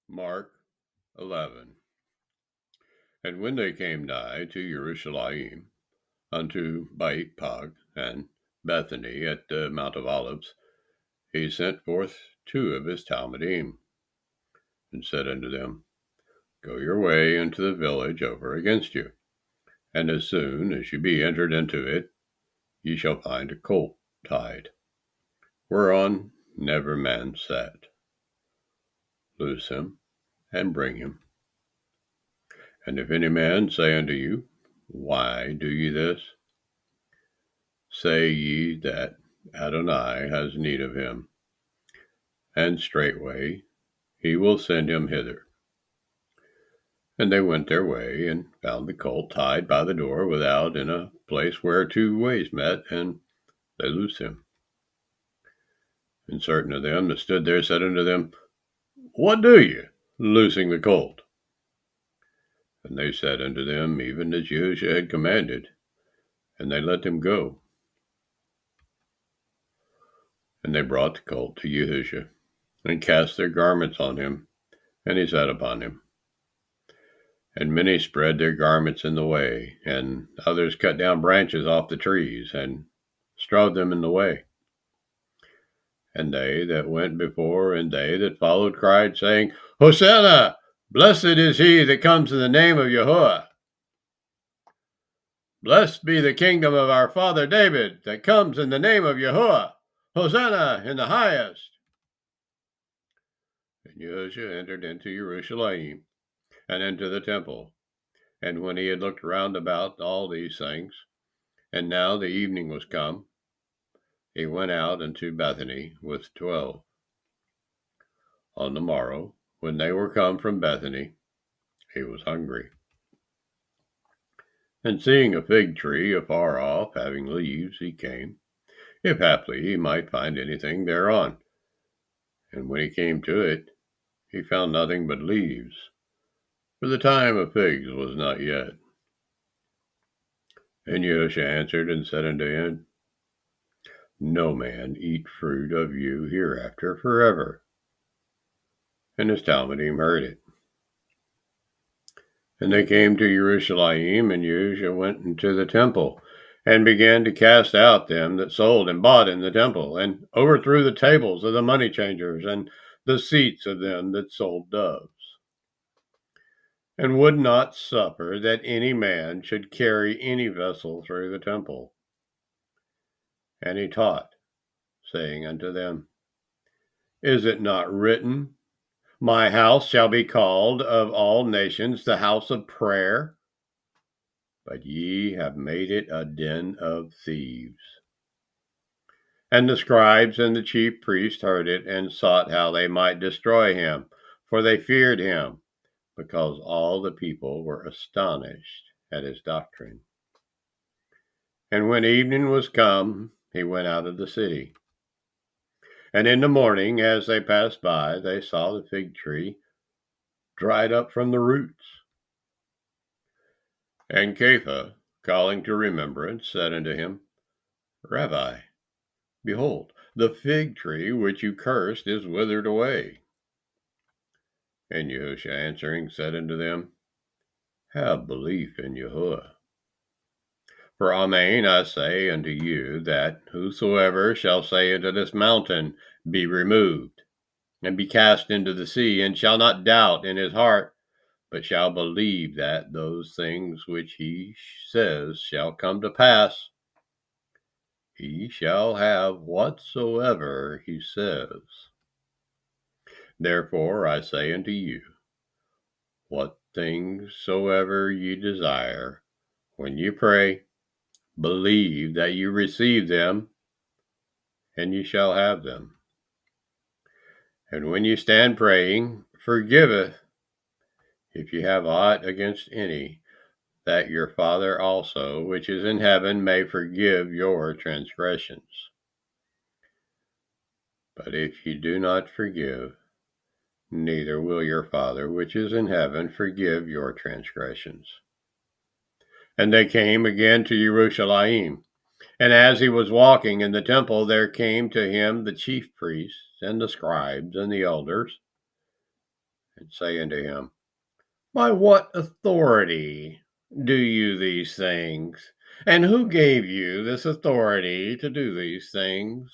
Mark 11. And when they came nigh to Jerusalem, unto Bethphage and Bethany at the Mount of Olives, he sent forth two of his talmidim, and said unto them, Go your way into the village over against you, and as soon as you be entered into it, ye shall find a colt tied, whereon never man sat. Loose him, and bring him. And if any man say unto you, Why do ye this? Say ye that Adonai has need of him, and straightway he will send him hither. And they went their way, and found the colt tied by the door without in a place where two ways met, and they loosed him. And certain of them that stood there said unto them, What do ye, loosing the colt? And they said unto them, Even as YAHUSHA had commanded, and they let him go. And they brought the colt to YAHUSHA, and cast their garments on him, and he sat upon him. And many spread their garments in the way, and others cut down branches off the trees, and strawed them in the way. And they that went before and they that followed cried, saying, Hosanna! Blessed is he that comes in the name of YAHUAH. Blessed be the kingdom of our father David that comes in the name of YAHUAH. Hosanna in the highest. And YAHUSHA entered into Jerusalem, and into the temple. And when he had looked round about all these things, and now the evening was come, he went out unto Bethany with 12. On the morrow, when they were come from Bethany, he was hungry. And seeing a fig tree afar off, having leaves, he came, if haply he might find anything thereon. And when he came to it, he found nothing but leaves, for the time of figs was not yet. And YAHUSHA answered and said unto him, No man eat fruit of you hereafter forever. And his talmidim heard it. And they came to Jerusalem, and YAHUSHA went into the temple, and began to cast out them that sold and bought in the temple, and overthrew the tables of the money changers, and the seats of them that sold doves, and would not suffer that any man should carry any vessel through the temple. And he taught, saying unto them, Is it not written, My house shall be called of all nations the house of prayer? But ye have made it a den of thieves. And the scribes and the chief priests heard it, and sought how they might destroy him, for they feared him, because all the people were astonished at his doctrine. And when evening was come, he went out of the city. And in the morning, as they passed by, they saw the fig tree dried up from the roots. And Cepher, calling to remembrance, said unto him, Rabbi, behold, the fig tree which you cursed is withered away. And YAHUSHA answering said unto them, Have belief in YAHUAH. For amen I say unto you, that whosoever shall say unto this mountain, Be removed, and be cast into the sea, and shall not doubt in his heart, but shall believe that those things which he says shall come to pass, he shall have whatsoever he says. Therefore I say unto you, what things soever ye desire, when ye pray, believe that you receive them, and ye shall have them. And when ye stand praying, forgiveth, if ye have aught against any, that your Father also, which is in heaven, may forgive your transgressions. But if ye do not forgive, neither will your Father, which is in heaven, forgive your transgressions. And they came again to Jerusalem. And as he was walking in the temple, there came to him the chief priests and the scribes and the elders, and say unto him, By what authority do you these things? And who gave you this authority to do these things?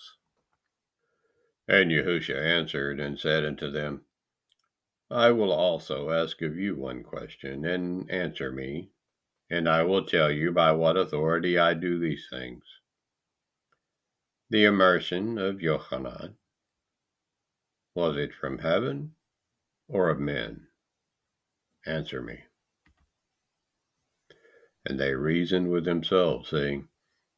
And YAHUSHA answered and said unto them, I will also ask of you one question, and answer me, and I will tell you by what authority I do these things. The immersion of Yochanan, was it from heaven or of men? Answer me. And they reasoned with themselves, saying,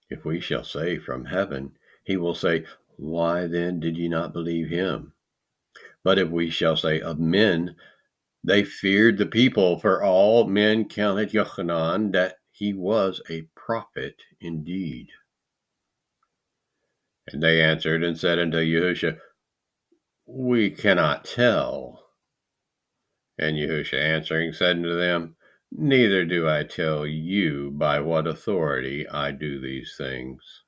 If we shall say from heaven, he will say, Why then did ye not believe him? But if we shall say of men, they feared the people, for all men counted Yochanan that he was a prophet indeed. And they answered and said unto YAHUSHA, We cannot tell. And YAHUSHA answering said unto them, Neither do I tell you by what authority I do these things.